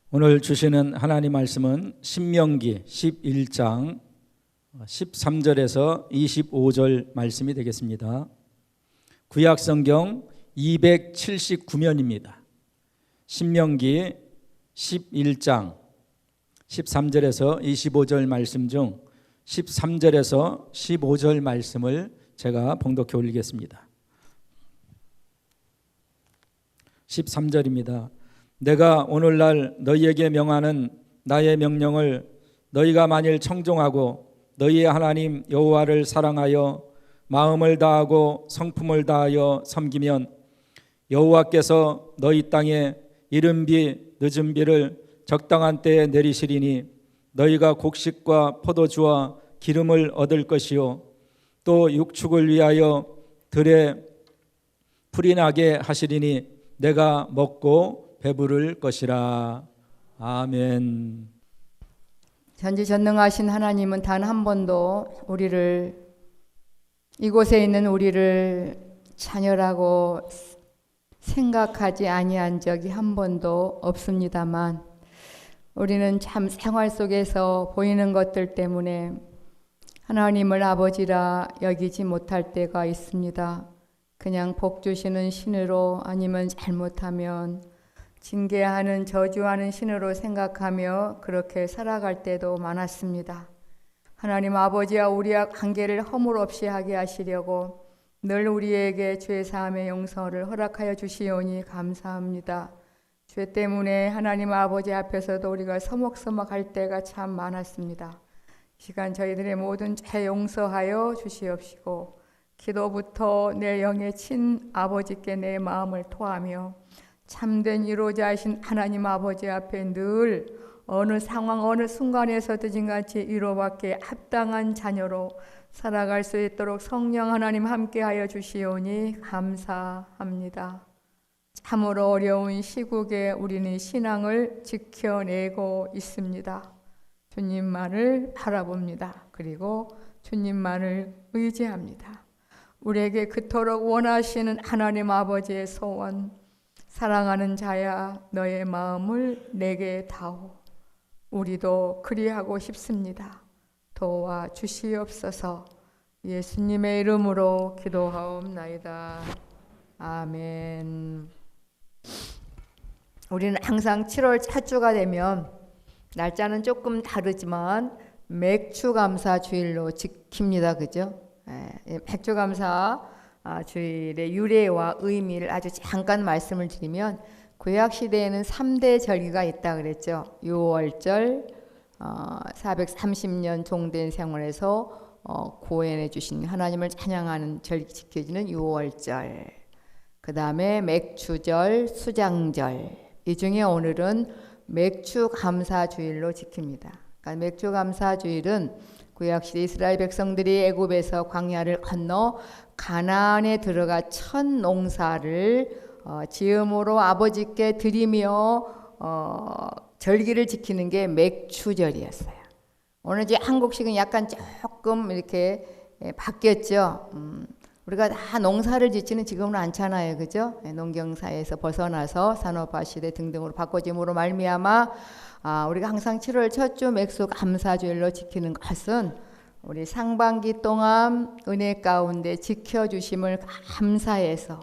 오늘 주시는 하나님 말씀은 신명기 11장 13절에서 25절 말씀이 되겠습니다. 구약 성경 279면입니다. 신명기 11장 13절에서 25절 말씀 중 13절에서 15절 말씀을 제가 봉독해 올리겠습니다. 13절입니다. 내가 오늘날 너희에게 명하는 나의 명령을 너희가 만일 청종하고 너희의 하나님 여호와를 사랑하여 마음을 다하고 성품을 다하여 섬기면 여호와께서 너희 땅에 이른 비 늦은 비를 적당한 때에 내리시리니 너희가 곡식과 포도주와 기름을 얻을 것이요 또 육축을 위하여 들에 풀이 나게 하시리니 내가 먹고 배부를 것이라. 아멘. 전지전능하신 하나님은 단 한 번도 이곳에 있는 우리를 자녀라고 생각하지 아니한 적이 한 번도 없습니다만, 우리는 참 생활 속에서 보이는 것들 때문에 하나님을 아버지라 여기지 못할 때가 있습니다. 그냥 복 주시는 신으로, 아니면 잘못하면 징계하는, 저주하는 신으로 생각하며 그렇게 살아갈 때도 많았습니다. 하나님 아버지와 우리와 관계를 허물 없이 하게 하시려고 늘 우리에게 죄사함의 용서를 허락하여 주시오니 감사합니다. 죄 때문에 하나님 아버지 앞에서도 우리가 서먹서먹할 때가 참 많았습니다. 이 시간 저희들의 모든 죄 용서하여 주시옵시고, 기도부터 내 영의 친 아버지께 내 마음을 토하며 참된 위로자이신 하나님 아버지 앞에 늘 어느 상황 어느 순간에서든 같이 위로받게 합당한 자녀로 살아갈 수 있도록 성령 하나님 함께하여 주시오니 감사합니다. 참으로 어려운 시국에 우리는 신앙을 지켜내고 있습니다. 주님만을 바라봅니다. 그리고 주님만을 의지합니다. 우리에게 그토록 원하시는 하나님 아버지의 소원, 사랑하는 자야 너의 마음을 내게 다오. 우리도 그리하고 싶습니다. 도와 주시옵소서. 예수님의 이름으로 기도하옵나이다. 아멘. 우리는 항상 7월 첫 주가 되면, 날짜는 조금 다르지만 맥주감사 주일로 지킵니다. 그죠? 맥주감사 주일의 유래와 의미를 아주 잠깐 말씀을 드리면, 구약시대에는 3대 절기가 있다 그랬죠. 6월절, 430년 종된 생활에서 구원해 주신 하나님을 찬양하는 절기 지켜지는 6월절, 그 다음에 맥주절, 수장절, 이 중에 오늘은 맥주감사주일로 지킵니다. 그러니까 맥주감사주일은 구약시대 이스라엘 백성들이 애굽에서 광야를 건너 가나안에 들어가 첫 농사를 지음으로 아버지께 드리며 절기를 지키는 게 맥주절이었어요. 오늘 이제 한국식은 약간 조금 이렇게 바뀌었죠. 우리가 다 농사를 짓지는 지금은 않잖아요, 그죠? 농경사에서 벗어나서 산업화 시대 등등으로 바꿔짐으로 말미암아 우리가 항상 7월 첫 주 맥주 감사주일로 지키는 것은 우리 상반기 동안 은혜 가운데 지켜주심을 감사해서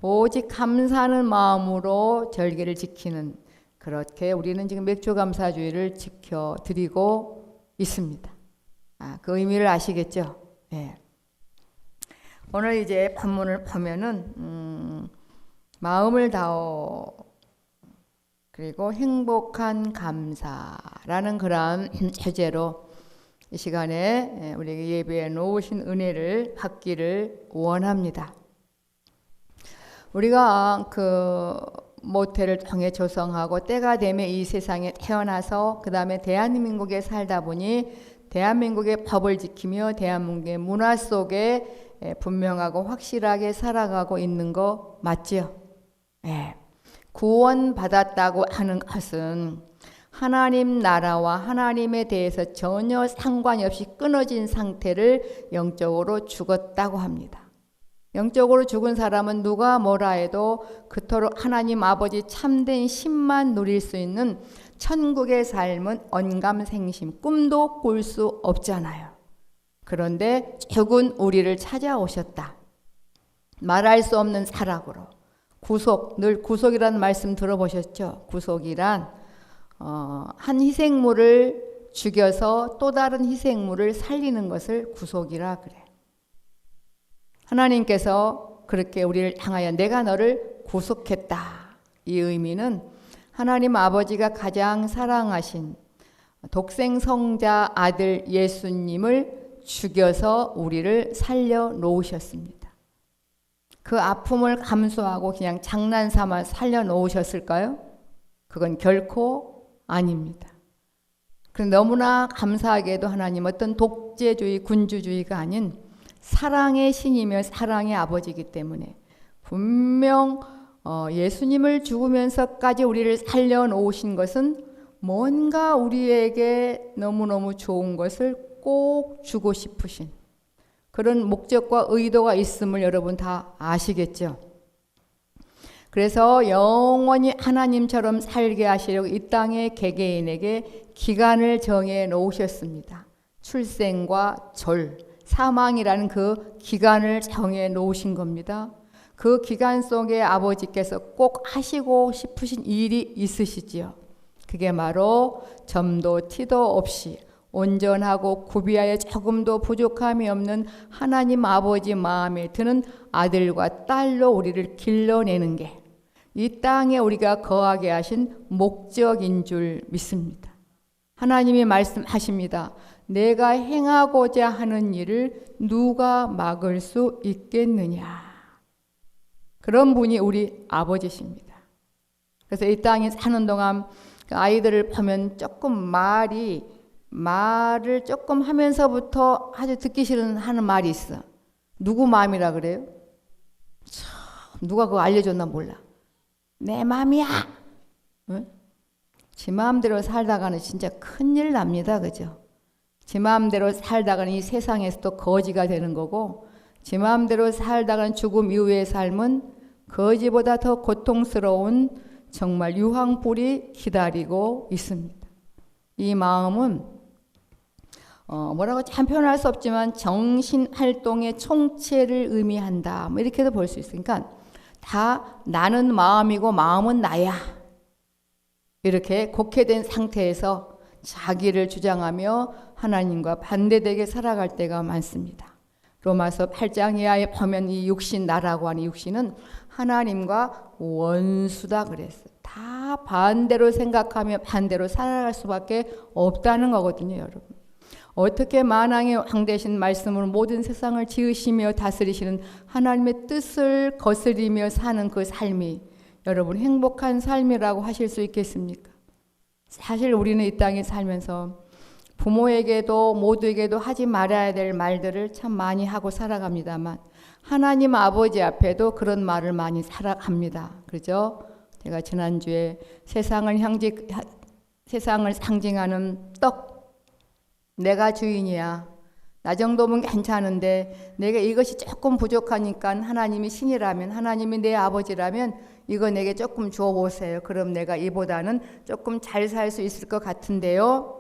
오직 감사하는 마음으로 절기를 지키는, 그렇게 우리는 지금 맥주 감사주일을 지켜드리고 있습니다. 그 의미를 아시겠죠? 네. 오늘 이제 본문을 보면은 마음을 다오, 그리고 행복한 감사라는 그런 주제로 이 시간에 우리에게 예배해 놓으신 은혜를 받기를 원합니다. 우리가 그 모태를 통해 조성하고 때가 되면 이 세상에 태어나서 그 다음에 대한민국에 살다 보니 대한민국의 법을 지키며 대한민국의 문화 속에 분명하고 확실하게 살아가고 있는 거 맞지요? 네. 구원받았다고 하는 것은 하나님 나라와 하나님에 대해서 전혀 상관이 없이 끊어진 상태를 영적으로 죽었다고 합니다. 영적으로 죽은 사람은 누가 뭐라 해도 그토록 하나님 아버지 참된 신만 누릴 수 있는 천국의 삶은 언감생심, 꿈도 꿀 수 없잖아요. 그런데 죽은 우리를 찾아오셨다. 말할 수 없는 사랑으로. 구속, 늘 구속이라는 말씀 들어보셨죠? 구속이란 한 희생물을 죽여서 또 다른 희생물을 살리는 것을 구속이라 그래. 하나님께서 그렇게 우리를 향하여 내가 너를 구속했다. 이 의미는 하나님 아버지가 가장 사랑하신 독생성자 아들 예수님을 죽여서 우리를 살려놓으셨습니다. 그 아픔을 감수하고 그냥 장난삼아 살려놓으셨을까요? 그건 결코 아닙니다. 그런데 너무나 감사하게도 하나님 어떤 독재주의, 군주주의가 아닌 사랑의 신이며 사랑의 아버지이기 때문에 분명 예수님을 죽으면서까지 우리를 살려놓으신 것은 뭔가 우리에게 너무너무 좋은 것을 꼭 주고 싶으신 그런 목적과 의도가 있음을 여러분 다 아시겠죠? 그래서 영원히 하나님처럼 살게 하시려고 이 땅의 개개인에게 기간을 정해 놓으셨습니다. 출생과 졸, 사망이라는 그 기간을 정해 놓으신 겁니다. 그 기간 속에 아버지께서 꼭 하시고 싶으신 일이 있으시지요. 그게 바로 점도 티도 없이 온전하고 구비하여 조금도 부족함이 없는 하나님 아버지 마음에 드는 아들과 딸로 우리를 길러내는 게 이 땅에 우리가 거하게 하신 목적인 줄 믿습니다. 하나님이 말씀하십니다. 내가 행하고자 하는 일을 누가 막을 수 있겠느냐. 그런 분이 우리 아버지십니다. 그래서 이 땅에 사는 동안 아이들을 보면 조금 말을 조금 하면서부터 아주 듣기 싫은 하는 말이 있어. 누구 마음이라 그래요? 참, 누가 그거 알려줬나 몰라. 내 마음이야. 응? 지 마음대로 살다가는 진짜 큰일 납니다. 그죠? 지 마음대로 살다가는 이 세상에서도 거지가 되는 거고 지 마음대로 살다가는 죽음 이후의 삶은 거지보다 더 고통스러운 정말 유황불이 기다리고 있습니다. 이 마음은 뭐라고 참 표현할 수 없지만 정신활동의 총체를 의미한다. 뭐 이렇게도 볼 수 있으니까 다 나는 마음이고 마음은 나야. 이렇게 곡해된 상태에서 자기를 주장하며 하나님과 반대되게 살아갈 때가 많습니다. 로마서 8장 이하에 보면 이 육신, 나라고 하는 육신은 하나님과 원수다 그랬어요. 다 반대로 생각하며 반대로 살아갈 수밖에 없다는 거거든요, 여러분. 어떻게 만왕의 왕 되신 말씀으로 모든 세상을 지으시며 다스리시는 하나님의 뜻을 거스리며 사는 그 삶이 여러분 행복한 삶이라고 하실 수 있겠습니까? 사실 우리는 이 땅에 살면서 부모에게도 모두에게도 하지 말아야 될 말들을 참 많이 하고 살아갑니다만 하나님 아버지 앞에도 그런 말을 많이 살아갑니다. 그죠? 제가 지난주에 세상을 상징하는 떡, 내가 주인이야. 나 정도면 괜찮은데 내가 이것이 조금 부족하니까 하나님이 신이라면, 하나님이 내 아버지라면 이거 내게 조금 줘보세요. 그럼 내가 이보다는 조금 잘 살 수 있을 것 같은데요.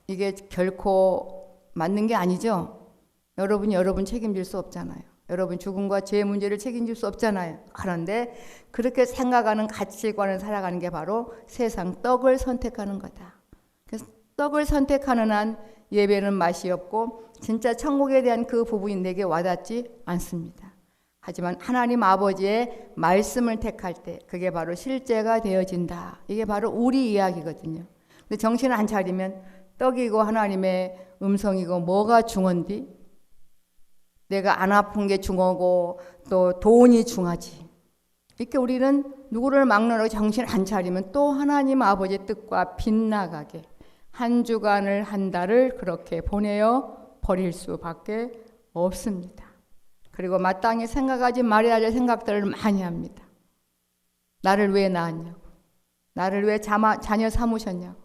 이게 결코 맞는 게 아니죠. 여러분이 여러분 책임질 수 없잖아요. 여러분 죽음과 죄의 문제를 책임질 수 없잖아요. 그런데 그렇게 생각하는 가치관을 살아가는 게 바로 세상 떡을 선택하는 거다. 그래서 떡을 선택하는 한 예배는 맛이 없고 진짜 천국에 대한 그 부분이 내게 와닿지 않습니다. 하지만 하나님 아버지의 말씀을 택할 때 그게 바로 실제가 되어진다. 이게 바로 우리 이야기거든요. 근데 정신을 안 차리면 떡이고 하나님의 음성이고 뭐가 중요한디? 내가 안 아픈 게 중요하고 또 돈이 중요하지. 이렇게 우리는 누구를 막론하고 정신 안 차리면 또 하나님 아버지의 뜻과 빗나가게 한 주간을 한 달을 그렇게 보내어 버릴 수밖에 없습니다. 그리고 마땅히 생각하지 말아야 할 생각들을 많이 합니다. 나를 왜 낳았냐고. 나를 왜 자녀 삼으셨냐고.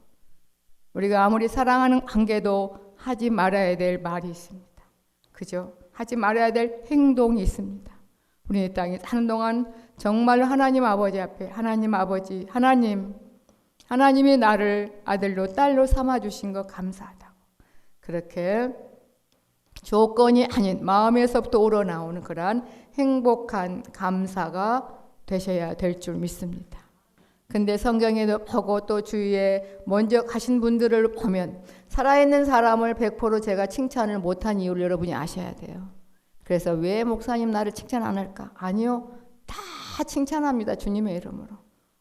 우리가 아무리 사랑하는 관계도 하지 말아야 될 말이 있습니다. 그죠? 하지 말아야 될 행동이 있습니다. 우리 이 땅에 사는 동안 정말 하나님 아버지 앞에 하나님 아버지, 하나님 하나님이 나를 아들로 딸로 삼아주신 것 감사하다고. 그렇게 조건이 아닌 마음에서부터 우러나오는 그러한 행복한 감사가 되셔야 될 줄 믿습니다. 근데 성경에도 보고 또 주위에 먼저 가신 분들을 보면 살아있는 사람을 100% 제가 칭찬을 못한 이유를 여러분이 아셔야 돼요. 그래서 왜 목사님 나를 칭찬 안 할까? 아니요. 다 칭찬합니다. 주님의 이름으로.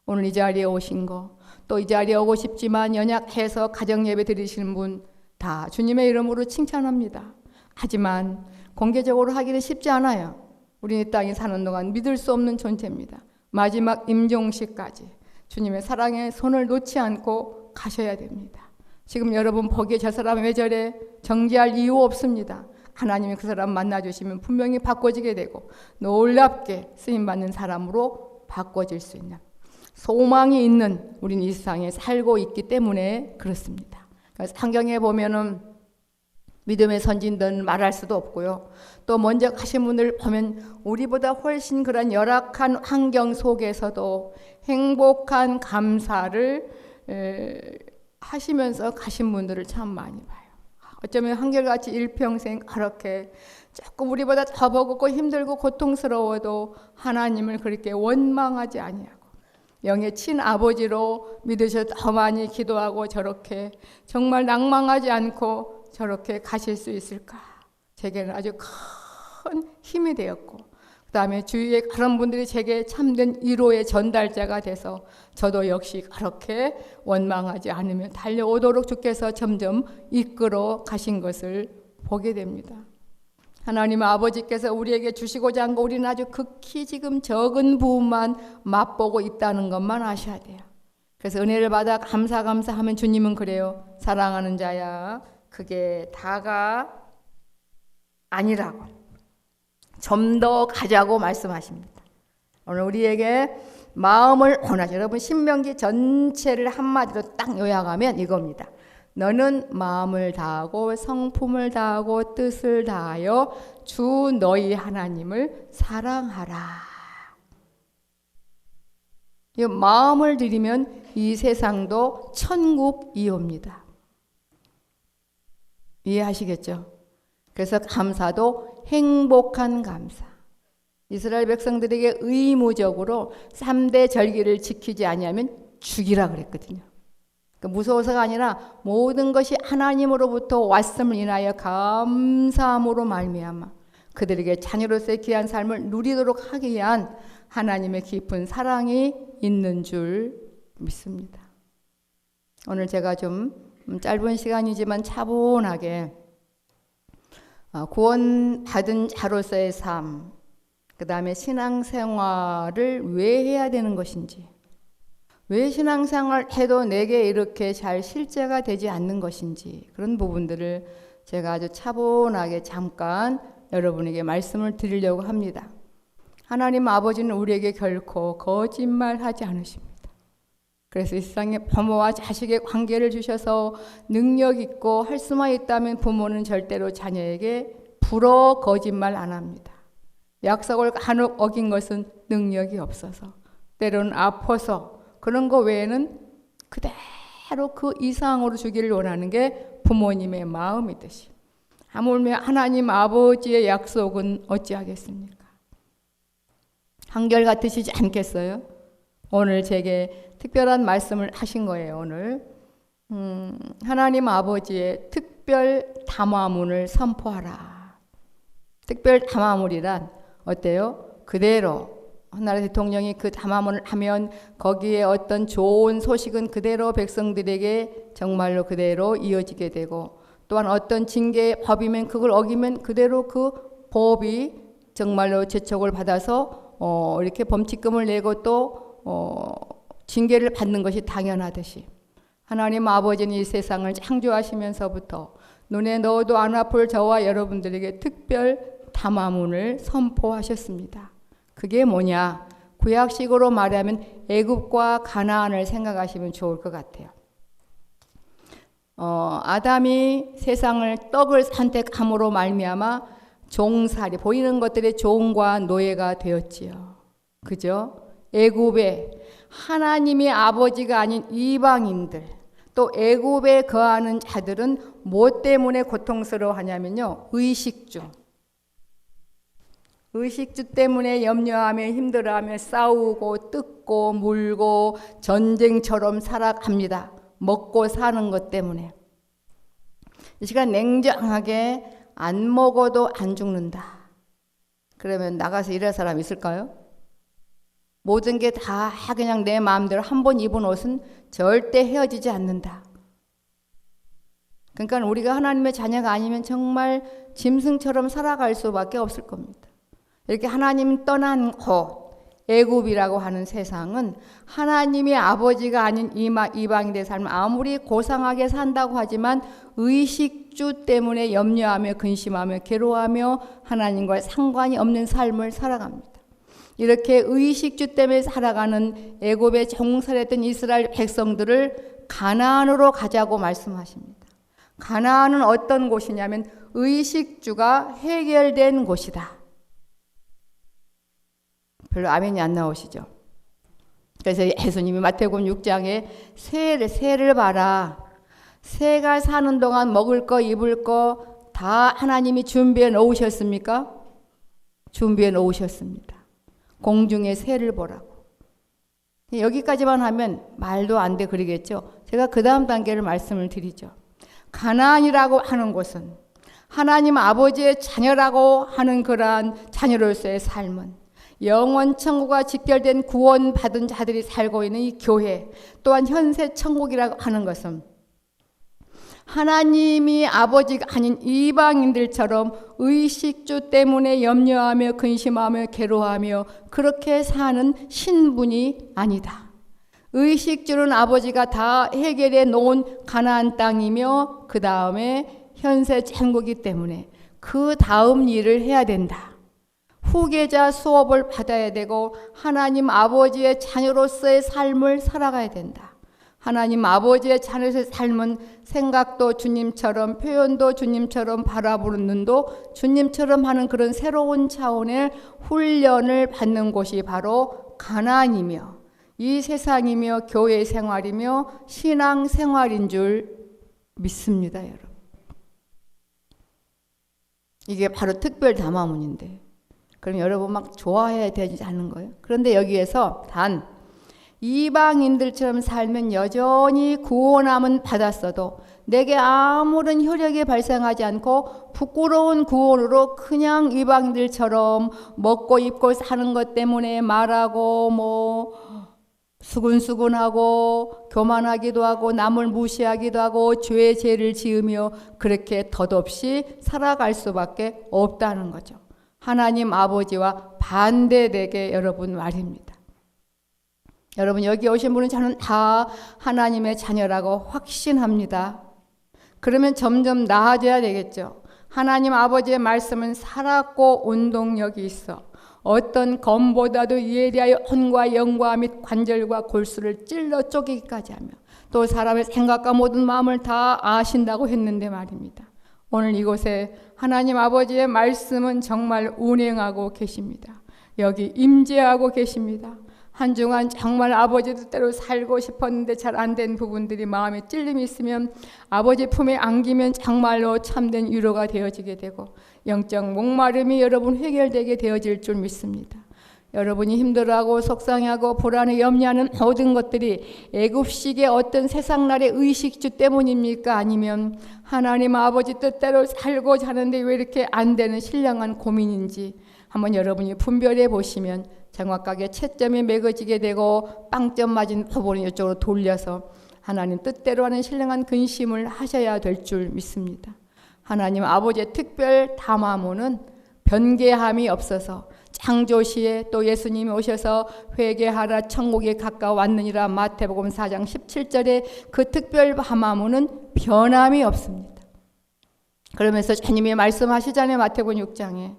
오늘 이 자리에 오신 거, 또 이 자리에 오고 싶지만 연약해서 가정예배 드리시는 분 다 주님의 이름으로 칭찬합니다. 하지만 공개적으로 하기는 쉽지 않아요. 우리 이 땅에 사는 동안 믿을 수 없는 존재입니다. 마지막 임종식까지 주님의 사랑에 손을 놓지 않고 가셔야 됩니다. 지금 여러분 보기에 저 사람 왜 저래? 정지할 이유 없습니다. 하나님이 그 사람 만나주시면 분명히 바꿔지게 되고 놀랍게 쓰임받는 사람으로 바꿔질 수 있는 소망이 있는 우리는 이 세상에 살고 있기 때문에 그렇습니다. 그래서 성경에 보면은 믿음의 선진들은 말할 수도 없고요. 또 먼저 가신 분들 보면 우리보다 훨씬 그런 열악한 환경 속에서도 행복한 감사를 하시면서 가신 분들을 참 많이 봐요. 어쩌면 한결같이 일평생 그렇게 조금 우리보다 더 버겁고 힘들고 고통스러워도 하나님을 그렇게 원망하지 아니하고 영의 친아버지로 믿으셔 더 많이 기도하고 저렇게 정말 낭망하지 않고 저렇게 가실 수 있을까? 제게는 아주 큰 힘이 되었고 그 다음에 주위에 그런 분들이 제게 참된 위로의 전달자가 돼서 저도 역시 그렇게 원망하지 않으며 달려오도록 주께서 점점 이끌어 가신 것을 보게 됩니다. 하나님 아버지께서 우리에게 주시고자 한 거 우리는 아주 극히 지금 적은 부분만 맛보고 있다는 것만 아셔야 돼요. 그래서 은혜를 받아 감사하면 주님은 그래요. 사랑하는 자야 그게 다가 아니라고 좀 더 가자고 말씀하십니다. 오늘 우리에게 마음을 원하죠. 여러분 신명기 전체를 한마디로 딱 요약하면 이겁니다. 너는 마음을 다하고 성품을 다하고 뜻을 다하여 주 너희 하나님을 사랑하라. 이 마음을 들이면 이 세상도 천국이옵니다. 이해하시겠죠? 그래서 감사도 행복한 감사. 이스라엘 백성들에게 의무적으로 3대 절기를 지키지 아니하면 죽이라 그랬거든요. 무서워서가 아니라 모든 것이 하나님으로부터 왔음을 인하여 감사함으로 말미암아 그들에게 자녀로서의 귀한 삶을 누리도록 하기 위한 하나님의 깊은 사랑이 있는 줄 믿습니다. 오늘 제가 좀 짧은 시간이지만 차분하게 구원받은 자로서의 삶, 그 다음에 신앙생활을 왜 해야 되는 것인지, 왜 신앙생활 해도 내게 이렇게 잘 실제가 되지 않는 것인지 그런 부분들을 제가 아주 차분하게 잠깐 여러분에게 말씀을 드리려고 합니다. 하나님 아버지는 우리에게 결코 거짓말하지 않으십니다. 그래서 이 세상에 부모와 자식의 관계를 주셔서 능력 있고 할 수만 있다면 부모는 절대로 자녀에게 불어 거짓말 안 합니다. 약속을 간혹 어긴 것은 능력이 없어서 때로는 아파서 그런 거 외에는 그대로 그 이상으로 주기를 원하는 게 부모님의 마음이듯이 하물며 하나님 아버지의 약속은 어찌하겠습니까? 한결같으시지 않겠어요? 오늘 제게 특별한 말씀을 하신 거예요. 오늘 하나님 아버지의 특별 담화문을 선포하라. 특별 담화문이란 어때요? 그대로 나라 대통령이 그 담화문을 하면 거기에 어떤 좋은 소식은 그대로 백성들에게 정말로 그대로 이어지게 되고 또한 어떤 징계의 법이면 그걸 어기면 그대로 그 법이 정말로 재촉을 받아서 이렇게 범칙금을 내고 또 징계를 받는 것이 당연하듯이 하나님 아버지는 이 세상을 창조하시면서부터 눈에 넣어도 안 아플 저와 여러분들에게 특별 담화문을 선포하셨습니다. 그게 뭐냐? 구약식으로 말하면 애굽과 가나안을 생각하시면 좋을 것 같아요. 아담이 세상을 떡을 선택함으로 말미암아 종살이 보이는 것들의 종과 노예가 되었지요. 그죠? 애굽에 하나님이 아버지가 아닌 이방인들, 또 애굽에 거하는 자들은 뭐 때문에 고통스러워하냐면요, 의식주 때문에 염려하며 힘들어하며 싸우고 뜯고 물고 전쟁처럼 살아갑니다. 먹고 사는 것 때문에. 이 시간 냉정하게 안 먹어도 안 죽는다. 그러면 나가서 일할 사람 있을까요? 모든 게 다 그냥 내 마음대로 한 번 입은 옷은 절대 헤어지지 않는다. 그러니까 우리가 하나님의 자녀가 아니면 정말 짐승처럼 살아갈 수밖에 없을 겁니다. 이렇게 하나님 떠난 곳, 애굽이라고 하는 세상은 하나님의 아버지가 아닌 이방인의 삶을 아무리 고상하게 산다고 하지만 의식주 때문에 염려하며 근심하며 괴로워하며 하나님과 상관이 없는 삶을 살아갑니다. 이렇게 의식주 때문에 살아가는 애굽에 종살했던 이스라엘 백성들을 가나안으로 가자고 말씀하십니다. 가나안은 어떤 곳이냐면 의식주가 해결된 곳이다. 별로 아멘이 안 나오시죠? 그래서 예수님이 마태복음 6장에 새를 봐라. 새가 사는 동안 먹을 거 입을 거 다 하나님이 준비해 놓으셨습니까? 준비해 놓으셨습니다. 공중의 새를 보라고. 여기까지만 하면 말도 안 돼 그러겠죠. 제가 그 다음 단계를 말씀을 드리죠. 가나안이라고 하는 곳은 하나님 아버지의 자녀라고 하는 그러한 자녀로서의 삶은 영원 천국과 직결된 구원받은 자들이 살고 있는 이 교회, 또한 현세 천국이라고 하는 것은 하나님이 아버지가 아닌 이방인들처럼 의식주 때문에 염려하며 근심하며 괴로워하며 그렇게 사는 신분이 아니다. 의식주는 아버지가 다 해결해 놓은 가나안 땅이며 그 다음에 현세 천국이기 때문에 그 다음 일을 해야 된다. 후계자 수업을 받아야 되고 하나님 아버지의 자녀로서의 삶을 살아가야 된다. 하나님 아버지의 자녀의 삶은 생각도 주님처럼, 표현도 주님처럼, 바라보는 눈도 주님처럼 하는 그런 새로운 차원의 훈련을 받는 곳이 바로 가나안이며 이 세상이며 교회 생활이며 신앙 생활인 줄 믿습니다, 여러분. 이게 바로 특별 담화문인데 그럼 여러분 막 좋아해야 되지 않는 거예요? 그런데 여기에서 단 이방인들처럼 살면 여전히 구원함은 받았어도 내게 아무런 효력이 발생하지 않고 부끄러운 구원으로 그냥 이방인들처럼 먹고 입고 사는 것 때문에 말하고 수근수근하고 교만하기도 하고 남을 무시하기도 하고 죄를 지으며 그렇게 덧없이 살아갈 수밖에 없다는 거죠. 하나님 아버지와 반대되게 여러분 말입니다. 여러분 여기 오신 분은 저는 다 하나님의 자녀라고 확신합니다. 그러면 점점 나아져야 되겠죠. 하나님 아버지의 말씀은 살았고 운동력이 있어 어떤 검보다도 이에 대하여 혼과 영과 및 관절과 골수를 찔러 쪼개기까지 하며 또 사람의 생각과 모든 마음을 다 아신다고 했는데 말입니다. 오늘 이곳에 하나님 아버지의 말씀은 정말 운행하고 계십니다. 여기 임재하고 계십니다. 한 주간 정말 아버지 뜻대로 살고 싶었는데 잘 안 된 부분들이 마음에 찔림이 있으면 아버지 품에 안기면 정말로 참된 위로가 되어지게 되고 영적 목마름이 여러분 해결되게 되어질 줄 믿습니다. 여러분이 힘들어하고 속상해하고 불안해 염려하는 모든 것들이 애굽식의 어떤 세상날의 의식주 때문입니까? 아니면 하나님 아버지 뜻대로 살고자 하는데 왜 이렇게 안 되는 신령한 고민인지 한번 여러분이 분별해 보시면 정확하게 채점이 매겨지게 되고 빵점 맞은 부분을 이쪽으로 돌려서 하나님 뜻대로 하는 신령한 근심을 하셔야 될 줄 믿습니다. 하나님 아버지의 특별 담화문은 변개함이 없어서 창조시에 또 예수님이 오셔서 회개하라 천국에 가까웠느니라 마태복음 4장 17절에 그 특별 담화문은 변함이 없습니다. 그러면서 주님이 말씀하시잖아요. 마태복음 6장에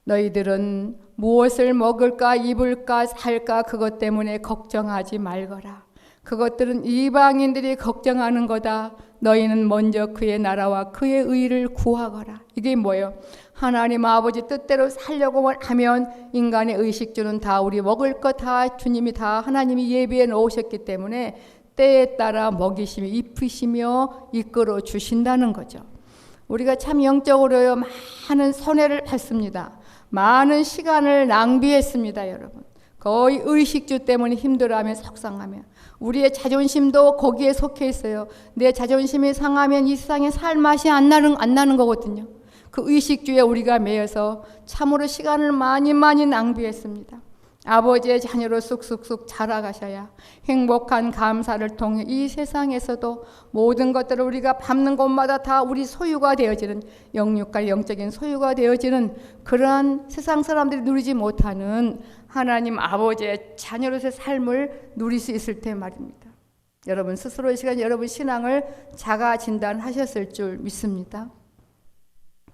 너희들은 무엇을 먹을까 입을까 살까 그것 때문에 걱정하지 말거라. 그것들은 이방인들이 걱정하는 거다. 너희는 먼저 그의 나라와 그의 의를 구하거라. 이게 뭐예요? 하나님 아버지 뜻대로 살려고 하면 인간의 의식주는 다 우리 먹을 것 다 주님이 다 하나님이 예비해 놓으셨기 때문에 때에 따라 먹이시며 입히시며 이끌어 주신다는 거죠. 우리가 참 영적으로 많은 손해를 봤습니다. 많은 시간을 낭비했습니다, 여러분. 거의 의식주 때문에 힘들어하며 속상하며 우리의 자존심도 거기에 속해 있어요. 내 자존심이 상하면 이 세상에 살 맛이 안 나는 거거든요. 그 의식주에 우리가 매여서 참으로 시간을 많이 낭비했습니다. 아버지의 자녀로 쑥쑥쑥 자라가셔야 행복한 감사를 통해 이 세상에서도 모든 것들을 우리가 밟는 곳마다 다 우리 소유가 되어지는 영육과 영적인 소유가 되어지는 그러한 세상 사람들이 누리지 못하는 하나님 아버지의 자녀로서의 삶을 누릴 수 있을 때 말입니다. 여러분 스스로 이 시간 여러분 신앙을 자가 진단하셨을 줄 믿습니다.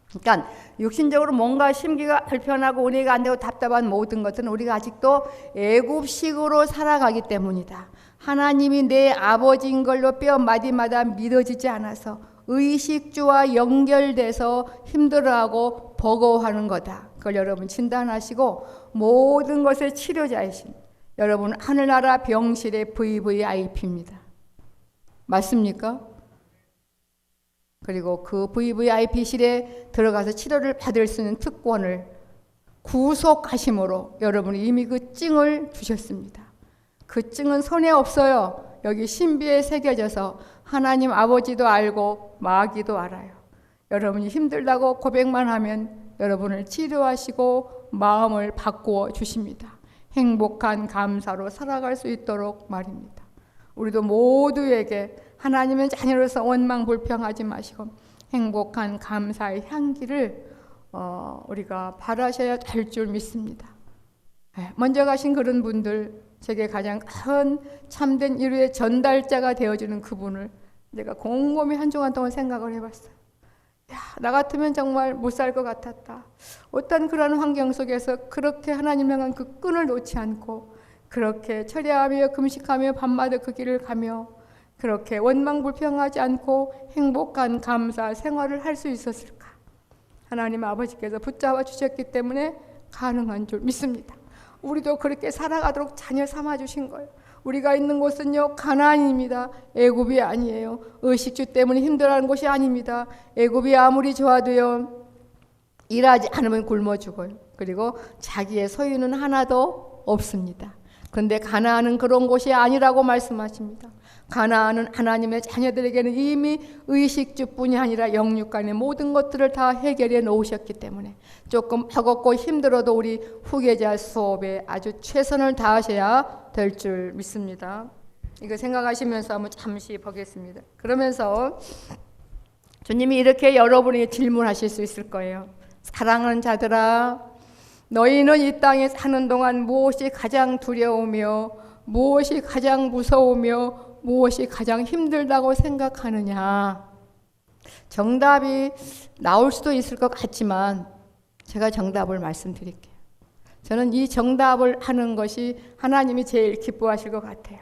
그러니까 육신적으로 뭔가 심기가 불편하고 은혜가 안 되고 답답한 모든 것들은 우리가 아직도 애굽식으로 살아가기 때문이다. 하나님이 내 아버지인 걸로 뼈 마디마다 믿어지지 않아서 의식주와 연결돼서 힘들어하고 버거워하는 거다. 그걸 여러분 진단하시고 모든 것의 치료자이신 여러분 하늘나라 병실의 VVIP입니다. 맞습니까? 그리고 그 VVIP실에 들어가서 치료를 받을 수 있는 특권을 구속하심으로 여러분이 이미 그 증을 주셨습니다. 그 증은 손에 없어요. 여기 신비에 새겨져서 하나님 아버지도 알고 마귀도 알아요. 여러분이 힘들다고 고백만 하면 여러분을 치료하시고 마음을 바꾸어 주십니다. 행복한 감사로 살아갈 수 있도록 말입니다. 우리도 모두에게 하나님의 자녀로서 원망불평하지 마시고 행복한 감사의 향기를 우리가 바라셔야 될 줄 믿습니다. 먼저 가신 그런 분들, 제게 가장 큰 참된 위로의 전달자가 되어주는 그분을 내가 곰곰이 한 주간 동안 생각을 해봤어요. 나 같으면 정말 못 살 것 같았다. 어떤 그런 환경 속에서 그렇게 하나님 향한 그 끈을 놓지 않고 그렇게 철야하며 금식하며 밤마다 그 길을 가며 그렇게 원망불평하지 않고 행복한 감사 생활을 할 수 있었을까? 하나님 아버지께서 붙잡아 주셨기 때문에 가능한 줄 믿습니다. 우리도 그렇게 살아가도록 자녀 삼아 주신 거예요. 우리가 있는 곳은요 가나안입니다. 애굽이 아니에요. 의식주 때문에 힘들어하는 곳이 아닙니다. 애굽이 아무리 좋아도요 일하지 않으면 굶어 죽어요. 그리고 자기의 소유는 하나도 없습니다. 그런데 가나안은 그런 곳이 아니라고 말씀하십니다. 가나안은 하나님의 자녀들에게는 이미 의식주뿐이 아니라 영육간의 모든 것들을 다 해결해 놓으셨기 때문에 조금 버겁고 힘들어도 우리 후계자 수업에 아주 최선을 다하셔야 될 줄 믿습니다. 이거 생각하시면서 한번 잠시 보겠습니다. 그러면서 주님이 이렇게 여러분에게 질문하실 수 있을 거예요. 사랑하는 자들아, 너희는 이 땅에 사는 동안 무엇이 가장 두려우며 무엇이 가장 무서우며 무엇이 가장 힘들다고 생각하느냐? 정답이 나올 수도 있을 것 같지만 제가 정답을 말씀드릴게요. 저는 이 정답을 하는 것이 하나님이 제일 기뻐하실 것 같아요.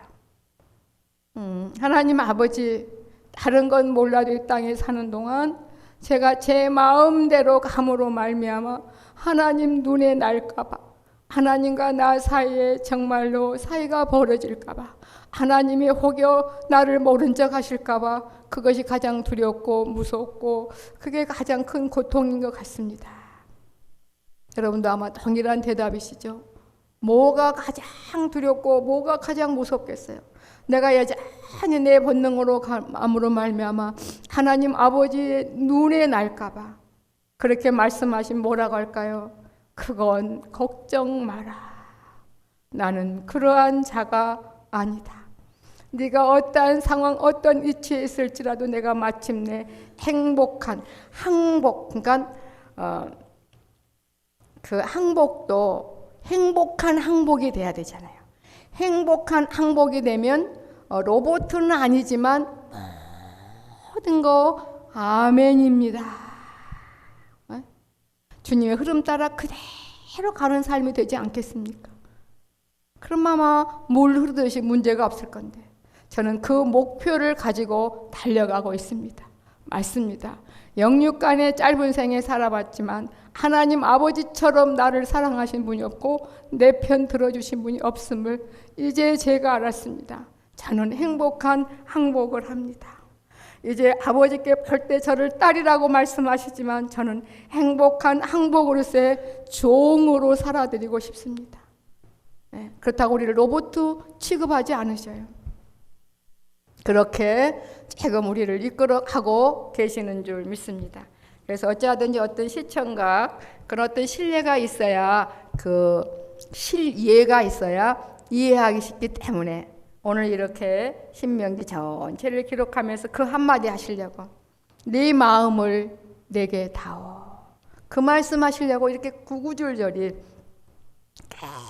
하나님 아버지, 다른 건 몰라도 이 땅에 사는 동안 제가 제 마음대로 감으로 말미암아 하나님 눈에 날까봐, 하나님과 나 사이에 정말로 사이가 벌어질까봐, 하나님이 혹여 나를 모른 척 하실까봐 그것이 가장 두렵고 무섭고 그게 가장 큰 고통인 것 같습니다. 여러분도 아마 동일한 대답이시죠? 뭐가 가장 두렵고 뭐가 가장 무섭겠어요? 내가 여전히 내 본능으로 감으로 말미암아 하나님 아버지의 눈에 날까봐 그렇게 말씀하신 뭐라고 할까요? 그건 걱정 마라. 나는 그러한 자가 아니다. 네가 어떠한 상황, 어떤 위치에 있을지라도 내가 마침내 행복한 항복, 그러니까 그 항복도 행복한 항복이 돼야 되잖아요. 행복한 항복이 되면 로봇은 아니지만 모든 거 아멘입니다. 주님의 흐름 따라 그대로 가는 삶이 되지 않겠습니까? 그럼 아마 물 흐르듯이 문제가 없을 건데 저는 그 목표를 가지고 달려가고 있습니다. 맞습니다. 영육간의 짧은 생에 살아봤지만 하나님 아버지처럼 나를 사랑하신 분이 없고 내 편 들어주신 분이 없음을 이제 제가 알았습니다. 저는 행복한 항복을 합니다. 이제 아버지께 볼 때 저를 딸이라고 말씀하시지만 저는 행복한 항복으로서의 종으로 살아드리고 싶습니다. 네, 그렇다고 우리를 로봇 취급하지 않으셔요. 그렇게 지금 우리를 이끌어가고 계시는 줄 믿습니다. 그래서 어찌하든지 어떤 시청각, 그런 어떤 신뢰가 있어야, 그 실예가 있어야 이해하기 쉽기 때문에 오늘 이렇게 신명기 전체를 기록하면서 그 한마디 하시려고, 네 마음을 내게 다오, 그 말씀하시려고 이렇게 구구절절히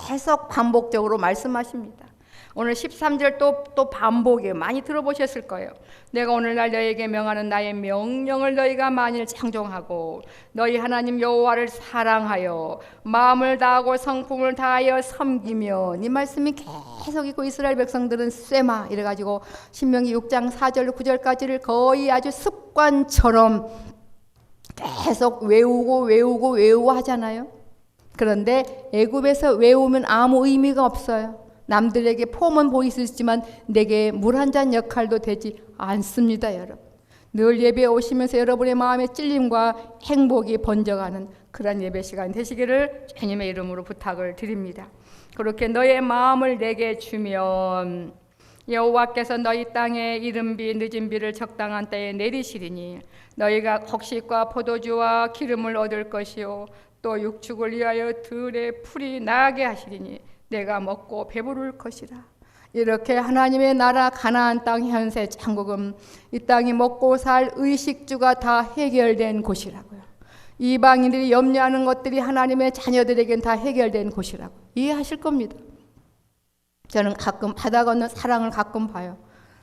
계속 반복적으로 말씀하십니다. 오늘 13절 또 반복이에요. 많이 들어보셨을 거예요. 내가 오늘날 너희에게 명하는 나의 명령을 너희가 만일 창종하고 너희 하나님 여호와를 사랑하여 마음을 다하고 성품을 다하여 섬기며, 이 말씀이 계속 있고 이스라엘 백성들은 쇠마 이래가지고 신명기 6장 4절 9절까지를 거의 아주 습관처럼 계속 외우고 하잖아요. 그런데 애굽에서 외우면 아무 의미가 없어요. 남들에게 폼은 보일 수 있지만 내게 물 한 잔 역할도 되지 않습니다. 여러분, 늘 예배에 오시면서 여러분의 마음의 찔림과 행복이 번져가는 그런 예배 시간 되시기를 주님의 이름으로 부탁을 드립니다. 그렇게 너의 마음을 내게 주면 여호와께서 너희 땅에 이른비 늦은 비를 적당한 때에 내리시리니 너희가 곡식과 포도주와 기름을 얻을 것이요 또 육축을 위하여 들의 풀이 나게 하시리니 내가 먹고 배부를 것이라. 이렇게 하나님의 나라 가나안 땅 현세 천국은 이 땅이 먹고 살 의식주가 다 해결된 곳이라고요. 이방인들이 염려하는 것들이 하나님의 자녀들에겐 다 해결된 곳이라고 이해하실 겁니다. 저는 가끔 바다 건너 사랑을 가끔 봐요.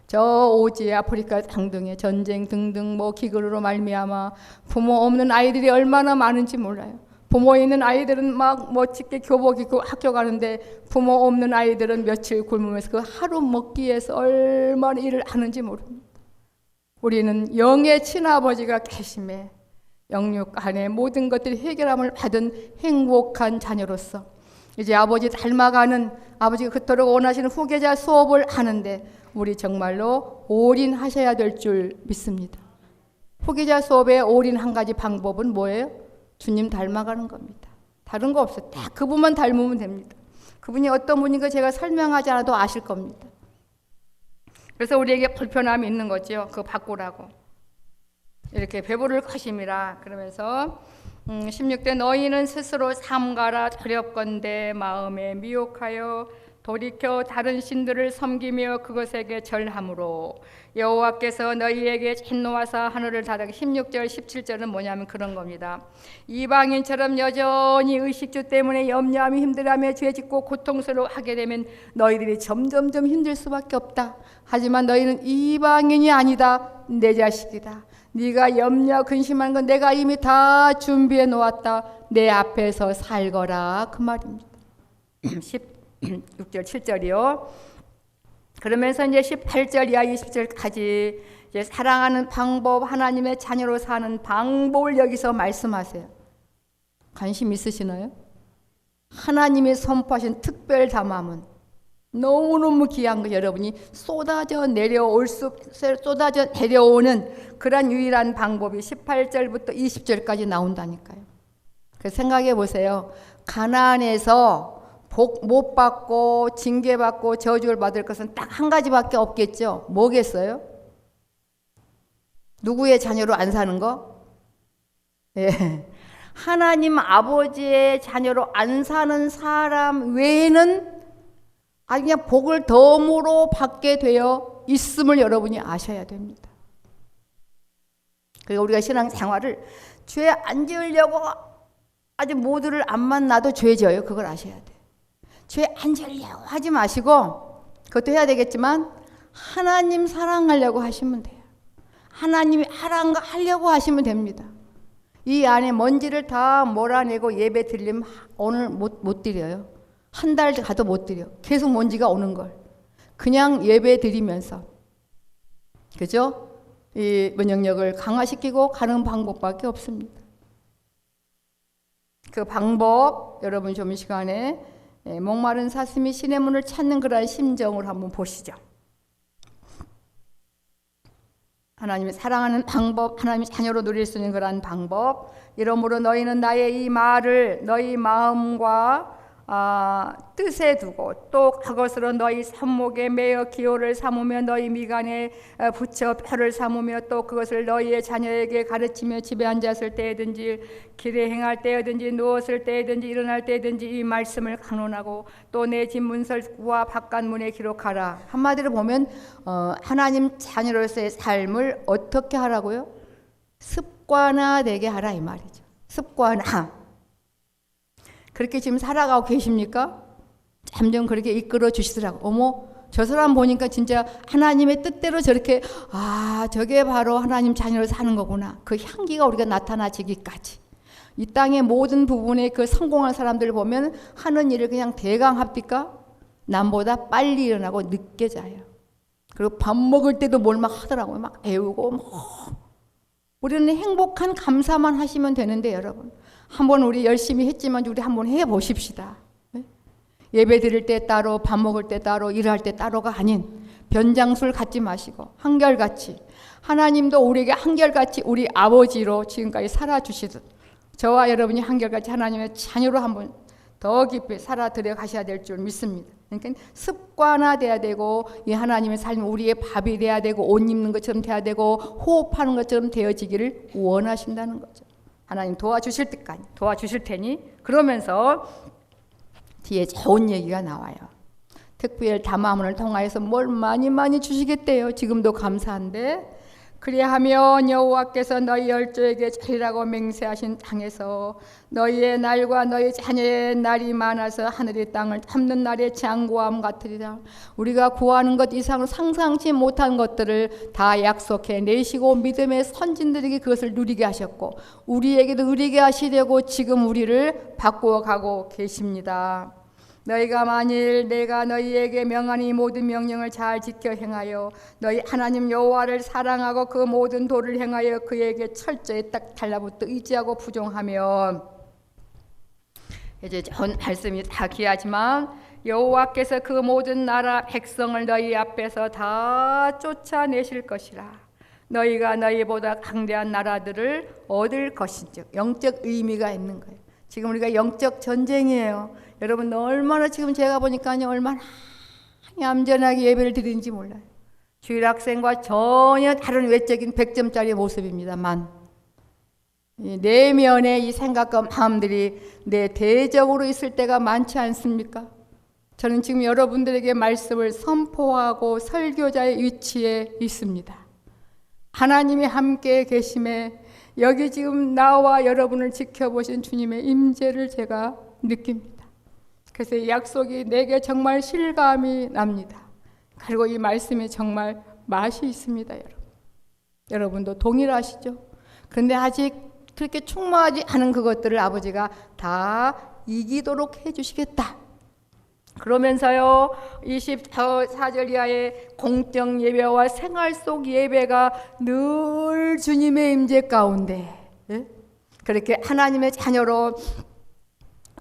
저 오지 아프리카 등등의 전쟁 등등 기근으로 말미암아 부모 없는 아이들이 얼마나 많은지 몰라요. 부모 있는 아이들은 막 멋지게 교복 입고 학교 가는데 부모 없는 아이들은 며칠 굶으면서 그 하루 먹기 위해서 얼마나 일을 하는지 모릅니다. 우리는 영의 친아버지가 계심에 영육 안에 모든 것들이 해결함을 받은 행복한 자녀로서 이제 아버지 닮아가는, 아버지가 그토록 원하시는 후계자 수업을 하는데 우리 정말로 올인하셔야 될 줄 믿습니다. 후계자 수업에 올인 한 가지 방법은 뭐예요? 주님 닮아가는 겁니다. 다른 거 없어요. 딱 그분만 닮으면 됩니다. 그분이 어떤 분인가 제가 설명하지 않아도 아실 겁니다. 그래서 우리에게 불편함이 있는 거죠. 그거 바꾸라고. 이렇게 배부를 것임이라 그러면서 16대 너희는 스스로 삼가라 두렵건대 마음에 미혹하여 돌이켜 다른 신들을 섬기며 그것에게 절함으로 여호와께서 너희에게 진노하사 하늘을 닫아. 16절 17절은 뭐냐면 그런 겁니다. 이방인처럼 여전히 의식주 때문에 염려하며 힘들어하며 죄짓고 고통스러워하게 되면 너희들이 점점점 힘들 수밖에 없다. 하지만 너희는 이방인이 아니다. 내 자식이다. 네가 염려 근심하는 건 내가 이미 다 준비해 놓았다. 내 앞에서 살거라, 그 말입니다. 16절 7절이요. 그러면서 이제 18절 이하 20절까지 이제 사랑하는 방법, 하나님의 자녀로 사는 방법을 여기서 말씀하세요. 관심 있으시나요? 하나님이 선포하신 특별 담함은 너무너무 귀한 거, 여러분이 쏟아져 내려오는 그런 유일한 방법이 18절부터 20절까지 나온다니까요. 그래서 생각해 보세요. 가나안에서 복 못 받고 징계받고 저주를 받을 것은 딱 한 가지밖에 없겠죠. 뭐겠어요? 누구의 자녀로 안 사는 거? 예. 하나님 아버지의 자녀로 안 사는 사람 외에는 아주 그냥 복을 덤으로 받게 되어 있음을 여러분이 아셔야 됩니다. 그리고 우리가 신앙생활을 죄 안 지으려고 아주 모두를 안 만나도 죄 져요. 그걸 아셔야 돼요. 죄 안 지으려고 하지 마시고, 그것도 해야 되겠지만 하나님 사랑하려고 하시면 돼요. 하나님이 하려고 하시면 됩니다. 이 안에 먼지를 다 몰아내고 예배 드리면 오늘 못 드려요. 한 달 가도 못 드려. 계속 먼지가 오는 걸. 그냥 예배 드리면서, 그죠? 이 면역력을 강화시키고 가는 방법밖에 없습니다. 그 방법 여러분 좀 이 시간에 목마른 사슴이 신의 문을 찾는 그러한 심정을 한번 보시죠. 하나님이 사랑하는 방법, 하나님이 자녀로 누릴 수 있는 그러한 방법. 이러므로 너희는 나의 이 말을 너희 마음과 뜻에 두고 또 그것으로 너희 손목에 매어 기호를 삼으며 너희 미간에 붙여 표를 삼으며 또 그것을 너희의 자녀에게 가르치며 집에 앉았을 때든지 길에 행할 때든지 누웠을 때든지 일어날 때든지 이 말씀을 강론하고 또 내 집 문설과 바깥 문에 기록하라. 한마디로 보면 하나님 자녀로서의 삶을 어떻게 하라고요? 습관화되게 하라 이 말이죠. 습관화. 그렇게 지금 살아가고 계십니까? 점점 그렇게 이끌어 주시더라고. 어머, 저 사람 보니까 진짜 하나님의 뜻대로 저렇게 저게 바로 하나님 자녀로 사는 거구나. 그 향기가 우리가 나타나지기까지. 이 땅의 모든 부분에 그 성공한 사람들을 보면 하는 일을 그냥 대강 합니까? 남보다 빨리 일어나고 늦게 자요. 그리고 밥 먹을 때도 뭘 막 하더라고요. 막 애우고 우리는 행복한 감사만 하시면 되는데 여러분. 한번 우리 열심히 했지만 우리 한번 해보십시다. 예배 드릴 때 따로 밥 먹을 때 따로 일할 때 따로가 아닌 변장술 갖지 마시고 한결같이 하나님도 우리에게 한결같이 우리 아버지로 지금까지 살아주시듯 저와 여러분이 한결같이 하나님의 자녀로 한번 더 깊이 살아들여 가셔야 될 줄 믿습니다. 그러니까 습관화돼야 되고 이 하나님의 삶이 우리의 밥이 돼야 되고 옷 입는 것처럼 돼야 되고 호흡하는 것처럼 되어지기를 원하신다는 거죠. 하나님 도와주실 때까지 도와주실 테니 그러면서 뒤에 좋은 얘기가 나와요. 특별 담화문을 통하여서 뭘 많이 주시겠대요. 지금도 감사한데 그리하면 여호와께서 너희 열조에게 주리라고 맹세하신 땅에서 너희의 날과 너희 자녀의 날이 많아서 하늘이 땅을 덮는 날의 장구함 같으리라. 우리가 구하는 것 이상으로 상상치 못한 것들을 다 약속해 내시고 믿음의 선진들에게 그것을 누리게 하셨고 우리에게도 누리게 하시려고 지금 우리를 바꾸어 가고 계십니다. 너희가 만일 내가 너희에게 명한 이 모든 명령을 잘 지켜 행하여 너희 하나님 여호와를 사랑하고 그 모든 도를 행하여 그에게 철저히 딱 달라붙어 의지하고 부종하면 이제 전 말씀이 다 귀하지만 여호와께서 그 모든 나라 백성을 너희 앞에서 다 쫓아내실 것이라. 너희가 너희보다 강대한 나라들을 얻을 것인즉 영적 의미가 있는 거예요. 지금 우리가 영적 전쟁이에요. 여러분 얼마나 지금 제가 보니까요 얼마나 얌전하게 예배를 드리는지 몰라요. 주일 학생과 전혀 다른 외적인 100점짜리 모습입니다만 내면의 이 생각과 마음들이 내 대적으로 있을 때가 많지 않습니까? 저는 지금 여러분들에게 말씀을 선포하고 설교자의 위치에 있습니다. 하나님이 함께 계심에 여기 지금 나와 여러분을 지켜보신 주님의 임재를 제가 느낍니다. 그래서 이 약속이 내게 정말 실감이 납니다. 그리고 이 말씀이 정말 맛이 있습니다. 여러분도 동일하시죠? 그런데 아직 그렇게 충만하지 않은 그것들을 아버지가 다 이기도록 해주시겠다. 그러면서요 24절 이하의 공적 예배와 생활 속 예배가 늘 주님의 임재 가운데 그렇게 하나님의 자녀로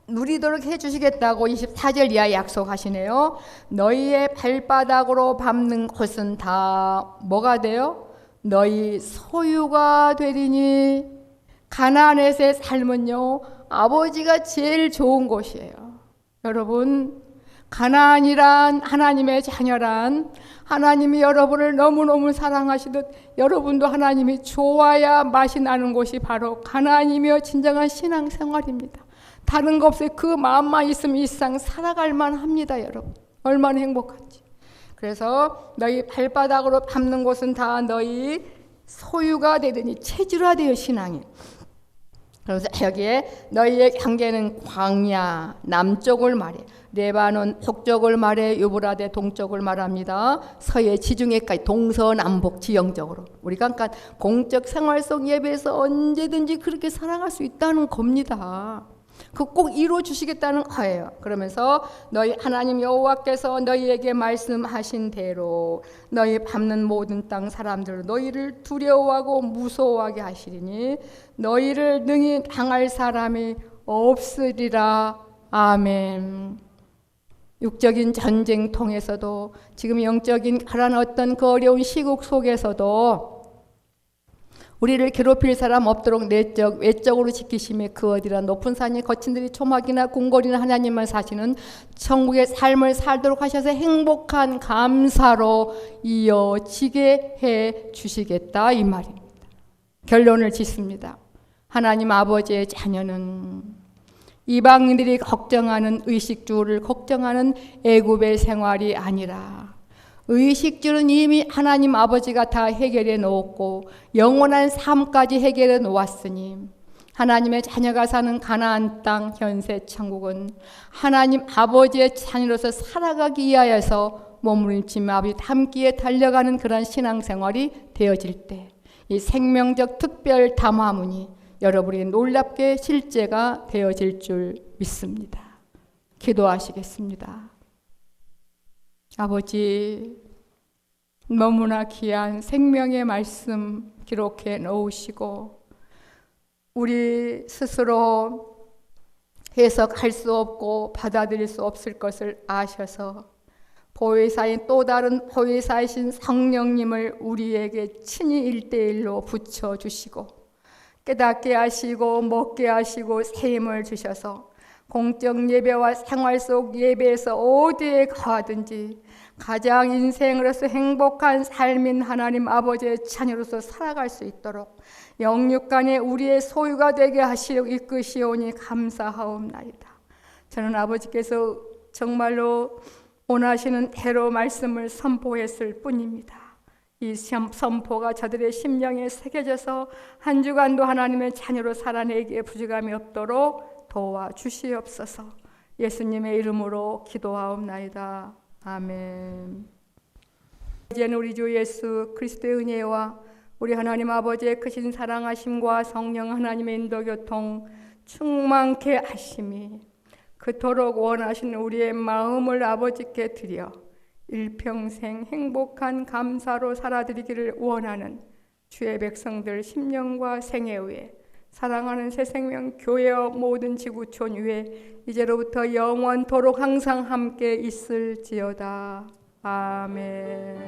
누리도록 해주시겠다고 24절 이하에 약속하시네요. 너희의 발바닥으로 밟는 곳은 다 뭐가 돼요? 너희 소유가 되리니. 가나안에서의 삶은요 아버지가 제일 좋은 곳이에요. 여러분 가나안이란 하나님의 자녀란 하나님이 여러분을 너무너무 사랑하시듯 여러분도 하나님이 좋아야 맛이 나는 곳이 바로 가나안이며 진정한 신앙생활입니다. 다른 거 없어요. 그 마음만 있으면 이 세상 살아갈 만합니다. 여러분 얼마나 행복한지. 그래서 너희 발바닥으로 밟는 곳은 다 너희 소유가 되더니 체질화되어 신앙이. 그래서 여기에 너희의 경계는 광야 남쪽을 말해 레바논 북쪽을 말해 유브라데 동쪽을 말합니다. 서해 지중해까지 동서남북 지형적으로 우리가 그러니까 공적 생활 속 예배에서 언제든지 그렇게 살아갈 수 있다는 겁니다. 그 꼭 이루어 주시겠다는 거예요. 그러면서 너희 하나님 여호와께서 너희에게 말씀하신 대로 너희 밟는 모든 땅 사람들 너희를 두려워하고 무서워하게 하시리니 너희를 능히 당할 사람이 없으리라. 아멘. 육적인 전쟁통에서도 지금 영적인 그런 어떤 그 어려운 시국 속에서도 우리를 괴롭힐 사람 없도록 내적 외적으로 지키심에 그 어디라 높은 산이 거친 들이 초막이나 궁궐이나 하나님만 사시는 천국의 삶을 살도록 하셔서 행복한 감사로 이어지게 해 주시겠다 이 말입니다. 결론을 짓습니다. 하나님 아버지의 자녀는 이방인들이 걱정하는 의식주를 걱정하는 애굽의 생활이 아니라 의식주는 이미 하나님 아버지가 다 해결해 놓았고 영원한 삶까지 해결해 놓았으니 하나님의 자녀가 사는 가나안 땅 현세 천국은 하나님 아버지의 자녀로서 살아가기 위하여서 몸부림치며 아버지 함께 달려가는 그런 신앙생활이 되어질 때 이 생명적 특별 담화문이 여러분이 놀랍게 실제가 되어질 줄 믿습니다. 기도하시겠습니다. 아버지, 너무나 귀한 생명의 말씀 기록해 놓으시고 우리 스스로 해석할 수 없고 받아들일 수 없을 것을 아셔서 보혜사인 또 다른 보혜사이신 성령님을 우리에게 친히 1:1로 붙여주시고 깨닫게 하시고 먹게 하시고 새 힘을 주셔서 공적 예배와 생활 속 예배에서 어디에 가든지 가장 인생으로서 행복한 삶인 하나님 아버지의 자녀로서 살아갈 수 있도록 영육간에 우리의 소유가 되게 하시려 이끄시오니 감사하옵나이다. 저는 아버지께서 정말로 원하시는 대로 말씀을 선포했을 뿐입니다. 이 선포가 저들의 심령에 새겨져서 한 주간도 하나님의 자녀로 살아내기에 부족함이 없도록 도와주시옵소서. 예수님의 이름으로 기도하옵나이다. 아멘. 이제는 우리 주 예수 그리스도의 은혜와 우리 하나님 아버지의 크신 사랑하심과 성령 하나님의 인도교통 충만케 하심이 그토록 원하시는 우리의 마음을 아버지께 드려 일평생 행복한 감사로 살아드리기를 원하는 주의 백성들 심령과 생애 위에 사랑하는 새생명 교회와 모든 지구촌 위에 이제로부터 영원토록 항상 함께 있을지어다. 아멘.